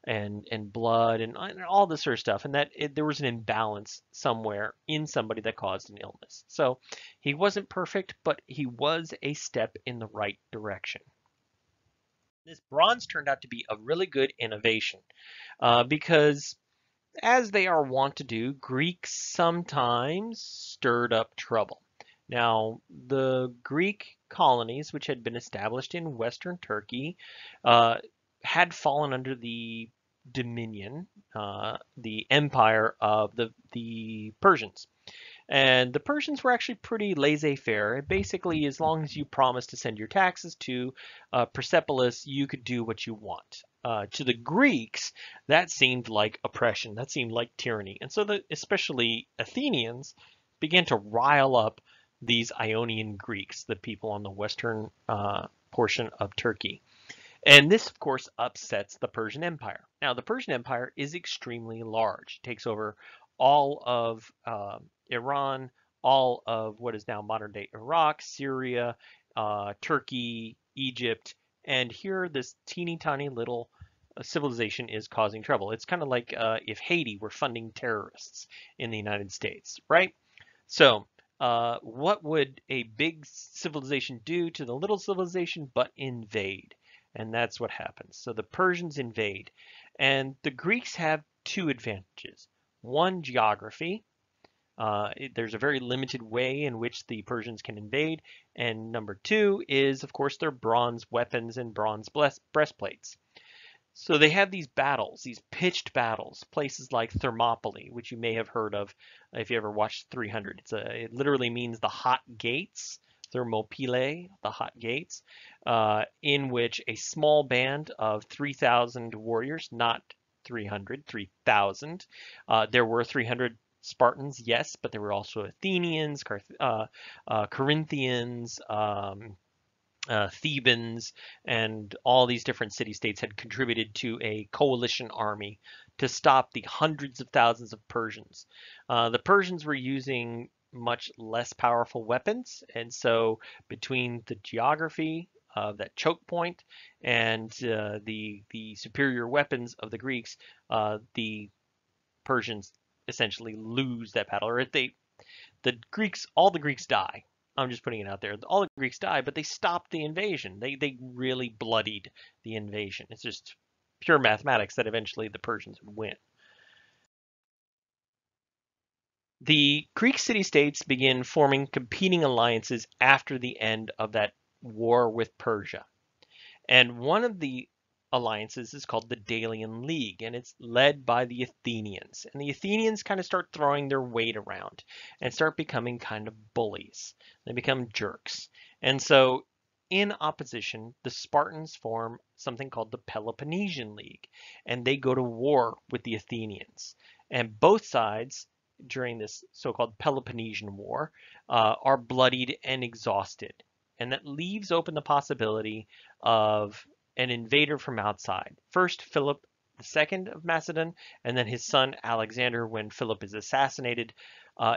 and blood and all this sort of stuff, and that there was an imbalance somewhere in somebody that caused an illness. So he wasn't perfect, but he was a step in the right direction. This bronze turned out to be a really good innovation because as they are wont to do, Greeks sometimes stirred up trouble. Now, the Greek colonies, which had been established in Western Turkey, uh, had fallen under the dominion, the empire of the Persians. And the Persians were actually pretty laissez-faire. Basically, as long as you promised to send your taxes to Persepolis, you could do what you want. To the Greeks, that seemed like oppression. That seemed like tyranny. And so, especially Athenians, began to rile up these Ionian Greeks, the people on the western portion of Turkey. And this, of course, upsets the Persian Empire. Now, the Persian Empire is extremely large. It takes over all of Iran, all of what is now modern day Iraq, Syria, Turkey, Egypt, and here this teeny tiny little civilization is causing trouble. It's kind of like if Haiti were funding terrorists in the United States, right? So, what would a big civilization do to the little civilization but invade? And that's what happens. So the Persians invade, and the Greeks have two advantages. One, geography. There's a very limited way in which the Persians can invade. And number two is, of course, their bronze weapons and bronze breastplates. So they have these battles, these pitched battles, places like Thermopylae, which you may have heard of if you ever watched 300. It literally means the hot gates, Thermopylae, the hot gates, in which a small band of 3,000 warriors, not 300, 3,000. There were 300 Spartans, yes, but there were also Athenians, Corinthians, Thebans, and all these different city-states had contributed to a coalition army to stop the hundreds of thousands of Persians. The Persians were using much less powerful weapons. And so between the geography of that choke point and the superior weapons of the Greeks, the Persians essentially lose that battle, or all the Greeks die. I'm just putting it out there. All the Greeks die, but they stopped the invasion. They really bloodied the invasion. It's just pure mathematics that eventually the Persians would win. The Greek city-states begin forming competing alliances after the end of that war with Persia. And one of the alliances is called the Delian League, and it's led by the Athenians. And the Athenians kind of start throwing their weight around and start becoming kind of bullies. They become jerks. And so, in opposition, the Spartans form something called the Peloponnesian League, and they go to war with the Athenians. And both sides, during this so-called Peloponnesian War, are bloodied and exhausted. And that leaves open the possibility of an invader from outside. First, Philip II of Macedon, and then his son Alexander, when Philip is assassinated,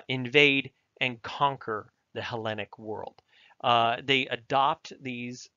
invade and conquer the Hellenic world. They adopt these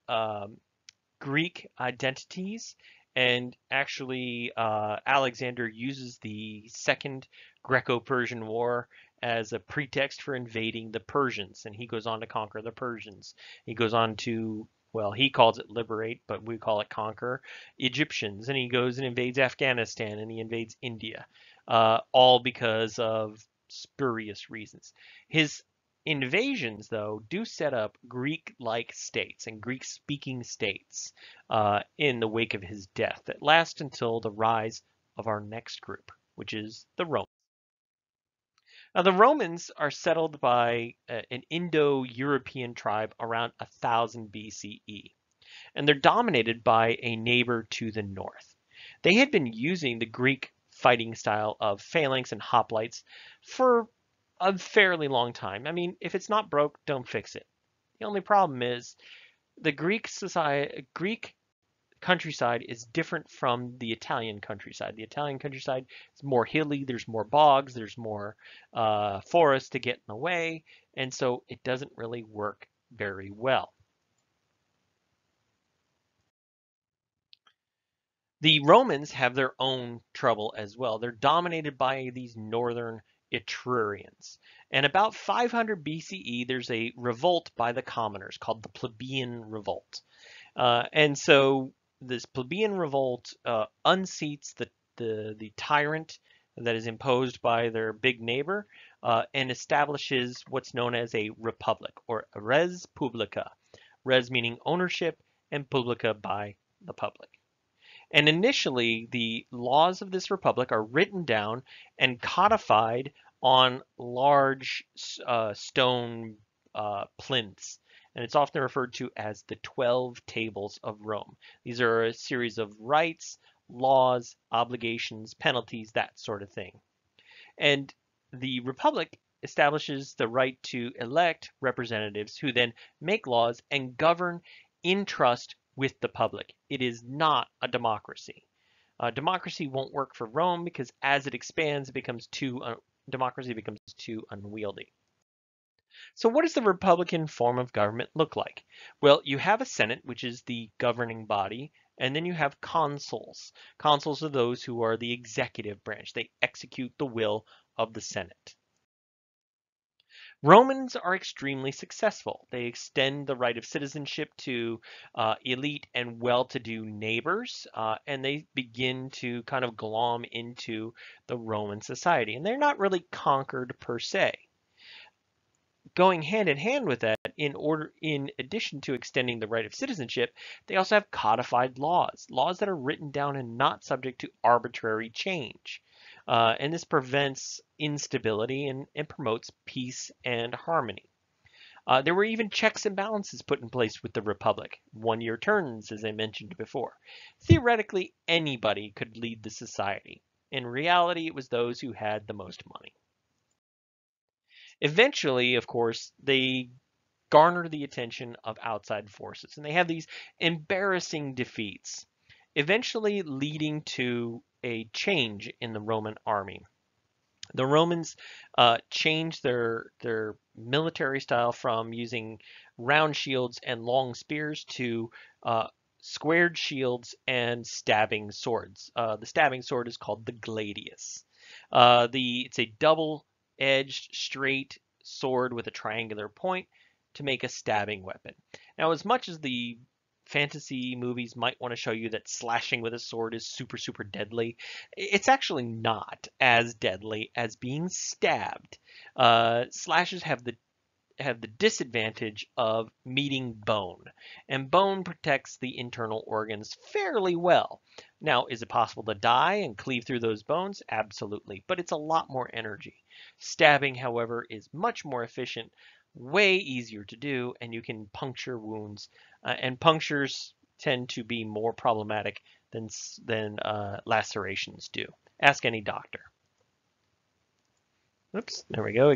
Greek identities, and actually Alexander uses the Second Greco-Persian War as a pretext for invading the Persians, and he goes on to conquer the Persians. He goes on to, well, he calls it liberate, but we call it conquer Egyptians, and he goes and invades Afghanistan, and he invades India, all because of spurious reasons. His invasions, though, do set up Greek-like states and Greek-speaking states in the wake of his death that last until the rise of our next group, which is the Romans. Now, the Romans are settled by an Indo-European tribe around 1000 BCE, and they're dominated by a neighbor to the north. They had been using the Greek fighting style of phalanx and hoplites for a fairly long time. I mean, if it's not broke, don't fix it. The only problem is the Greek countryside is different from the Italian countryside. The Italian countryside is more hilly, there's more bogs, there's more forest to get in the way, and so it doesn't really work very well. The Romans have their own trouble as well. They're dominated by these northern Etrurians. And about 500 BCE, there's a revolt by the commoners called the Plebeian Revolt. And so this plebeian revolt unseats the tyrant that is imposed by their big neighbor and establishes what's known as a republic, or a res publica. Res meaning ownership and publica by the public. And initially, the laws of this republic are written down and codified on large stone plinths. And it's often referred to as the 12 Tables of Rome. These are a series of rights, laws, obligations, penalties, that sort of thing. And the republic establishes the right to elect representatives who then make laws and govern in trust with the public. It is not a democracy. Democracy won't work for Rome because as it expands, democracy becomes too unwieldy. So what does the Republican form of government look like? Well, you have a Senate, which is the governing body, and then you have consuls. Consuls are those who are the executive branch. They execute the will of the Senate. Romans are extremely successful. They extend the right of citizenship to elite and well-to-do neighbors, and they begin to kind of glom into the Roman society. And they're not really conquered per se. Going hand in hand with that, in addition to extending the right of citizenship, they also have codified laws, laws that are written down and not subject to arbitrary change. And this prevents instability and promotes peace and harmony. There were even checks and balances put in place with the Republic, one-year terms, as I mentioned before. Theoretically, anybody could lead the society. In reality, it was those who had the most money. Eventually, of course, they garner the attention of outside forces, and they have these embarrassing defeats, eventually leading to a change in the Roman army. The Romans changed their military style from using round shields and long spears to uh, squared shields and stabbing swords. The stabbing sword is called the gladius. It's a double-edged straight sword with a triangular point to make a stabbing weapon. Now, as much as the fantasy movies might want to show you that slashing with a sword is super deadly, it's actually not as deadly as being stabbed. Slashes have the disadvantage of meeting bone, and bone protects the internal organs fairly well. Now, is it possible to die and cleave through those bones? Absolutely, but it's a lot more energy. Stabbing, however, is much more efficient, way easier to do, and you can puncture wounds. And punctures tend to be more problematic than lacerations do. Ask any doctor. Oops, there we go.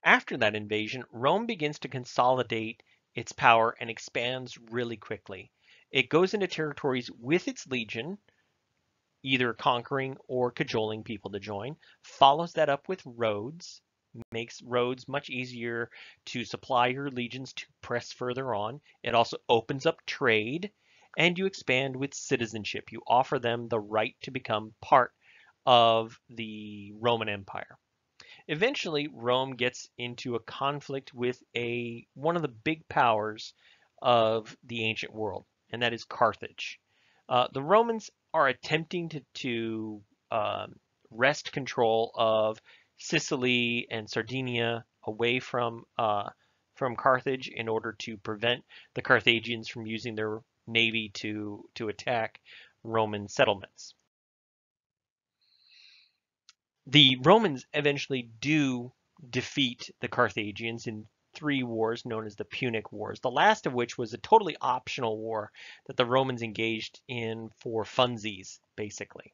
After that invasion, Rome begins to consolidate its power and expands really quickly. It goes into territories with its legion, either conquering or cajoling people to join, follows that up with roads, makes roads much easier to supply your legions to press further on. It also opens up trade, and you expand with citizenship. You offer them the right to become part of the Roman Empire. Eventually, Rome gets into a conflict with one of the big powers of the ancient world, and that is Carthage. The Romans are attempting to wrest control of Sicily and Sardinia away from Carthage in order to prevent the Carthaginians from using their navy to attack Roman settlements. The Romans eventually do defeat the Carthaginians in three wars known as the Punic Wars, the last of which was a totally optional war that the Romans engaged in for funsies, basically.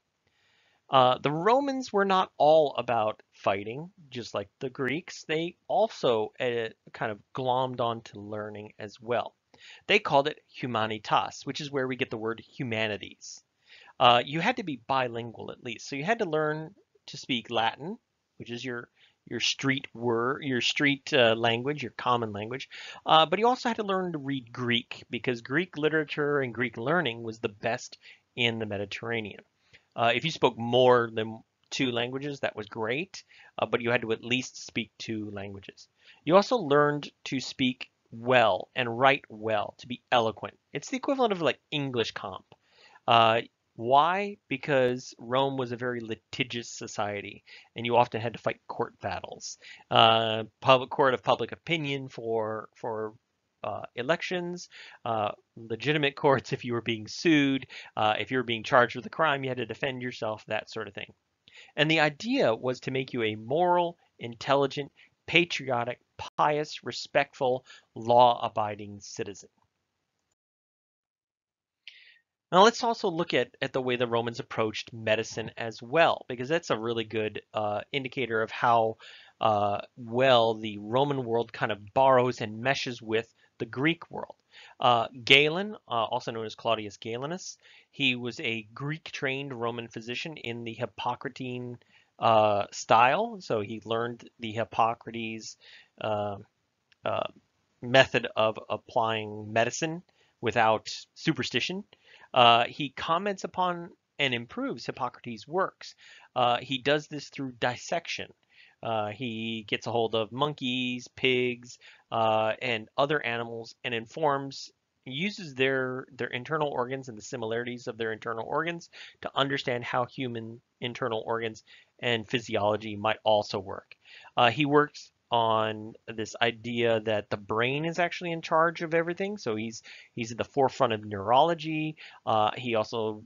The Romans were not all about fighting, just like the Greeks. They also kind of glommed onto learning as well. They called it humanitas, which is where we get the word humanities. You had to be bilingual at least. So you had to learn to speak Latin, which is your street word, your street language, your common language. But you also had to learn to read Greek because Greek literature and Greek learning was the best in the Mediterranean. If you spoke more than two languages, that was great, but you had to at least speak two languages. You also learned to speak well and write well, to be eloquent. It's the equivalent of like English comp. Uh, why? Because Rome was a very litigious society, and you often had to fight court battles. Public court of public opinion for elections, legitimate courts if you were being sued, if you were being charged with a crime, you had to defend yourself, that sort of thing. And the idea was to make you a moral, intelligent, patriotic, pious, respectful, law-abiding citizen. Now let's also look at the way the Romans approached medicine as well, because that's a really good indicator of how well the Roman world kind of borrows and meshes with the Greek world. Galen, also known as Claudius Galenus, he was a Greek-trained Roman physician in the Hippocratean style, so he learned the Hippocrates uh, uh, method of applying medicine without superstition. He comments upon and improves Hippocrates' works. He does this through dissection. He gets a hold of monkeys, pigs, and other animals and uses their internal organs and the similarities of their internal organs to understand how human internal organs and physiology might also work. He works on this idea that the brain is actually in charge of everything. So he's at the forefront of neurology. He also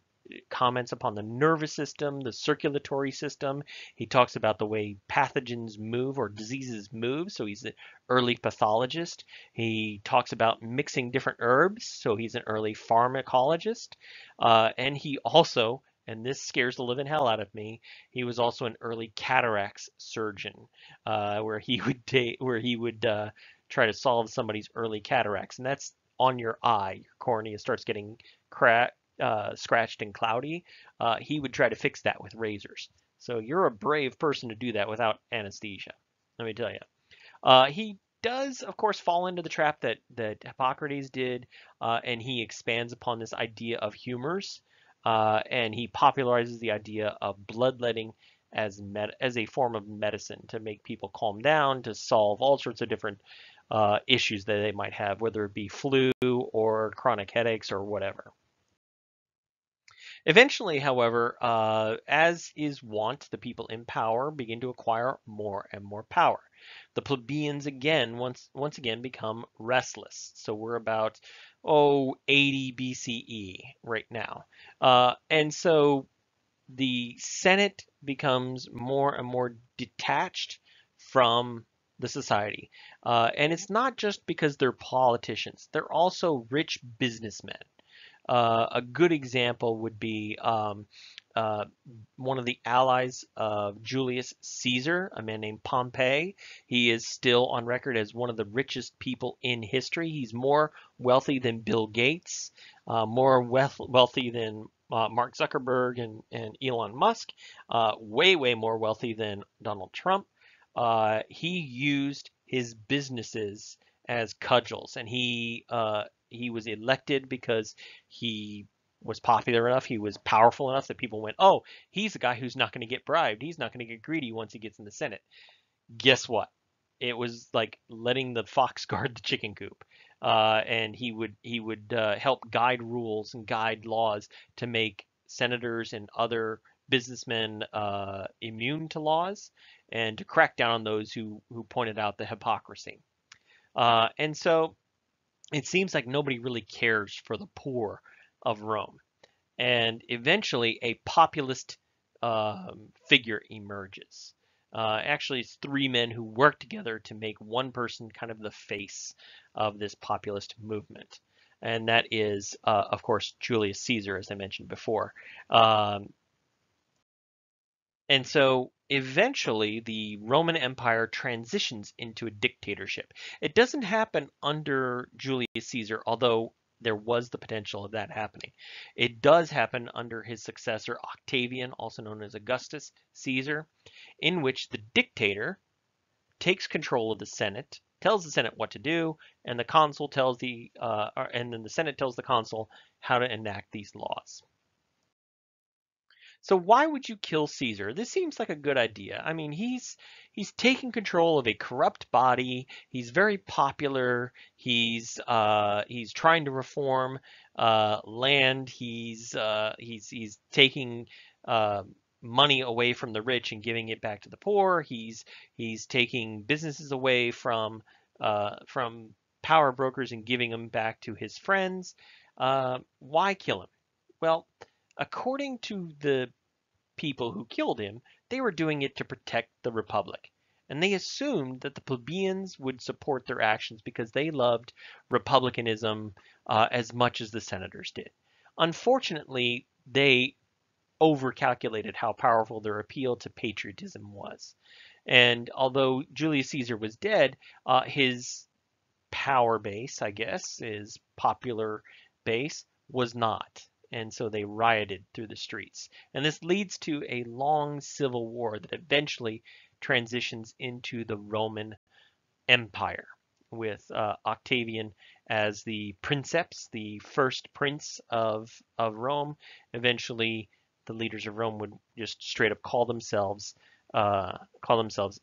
comments upon the nervous system, the circulatory system. He talks about the way pathogens move or diseases move. So he's an early pathologist. He talks about mixing different herbs. So he's an early pharmacologist. And he also, and this scares the living hell out of me, he was also an early cataracts surgeon, where he would try to solve somebody's early cataracts, and that's on your eye. Your cornea starts getting cracked, scratched and cloudy, he would try to fix that with razors. So you're a brave person to do that without anesthesia, let me tell you. He does, of course, fall into the trap that Hippocrates did, and he expands upon this idea of humors, and he popularizes the idea of bloodletting as a form of medicine to make people calm down, to solve all sorts of different issues that they might have, whether it be flu or chronic headaches or whatever. Eventually, however, as is wont, the people in power begin to acquire more and more power. The plebeians again, once again, become restless. So we're about 80 BCE right now, and so the Senate becomes more and more detached from the society, and it's not just because they're politicians; they're also rich businessmen. A good example would be uh, one of the allies of Julius Caesar, a man named Pompey. He is still on record as one of the richest people in history. He's more wealthy than Bill Gates, more wealthy than Mark Zuckerberg and Elon Musk, way, way more wealthy than Donald Trump. He used his businesses as cudgels, and he was elected because he was popular enough, he was powerful enough that people went, oh, he's a guy who's not going to get bribed. He's not going to get greedy once he gets in the Senate. Guess what? It was like letting the fox guard the chicken coop. And he would help guide rules and guide laws to make senators and other businessmen immune to laws and to crack down on those who pointed out the hypocrisy. And so it seems like nobody really cares for the poor of Rome. And eventually, a populist figure emerges. Actually, it's three men who work together to make one person kind of the face of this populist movement. And that is, of course, Julius Caesar, as I mentioned before. Um, and so eventually the Roman Empire transitions into a dictatorship. It doesn't happen under Julius Caesar, although there was the potential of that happening. It does happen under his successor, Octavian, also known as Augustus Caesar, in which the dictator takes control of the Senate, tells the Senate what to do, and the consul tells and then the Senate tells the consul how to enact these laws. So why would you kill Caesar? This seems like a good idea. I mean, he's taking control of a corrupt body. He's very popular. He's trying to reform land. He's taking uh, money away from the rich and giving it back to the poor. He's taking businesses away from power brokers and giving them back to his friends. Why kill him? Well, according to the people who killed him, they were doing it to protect the Republic. And they assumed that the plebeians would support their actions because they loved republicanism as much as the senators did. Unfortunately, they overcalculated how powerful their appeal to patriotism was. And although Julius Caesar was dead, his power base, I guess, his popular base, was not. And so they rioted through the streets. And this leads to a long civil war that eventually transitions into the Roman Empire with Octavian as the princeps, the first prince of Rome. Eventually, the leaders of Rome would just straight up call themselves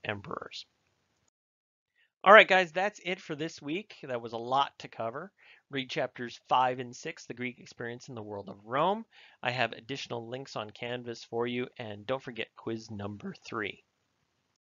emperors. All right, guys, that's it for this week. That was a lot to cover. Read chapters 5 and 6, The Greek Experience in the World of Rome. I have additional links on Canvas for you, and don't forget quiz number 3.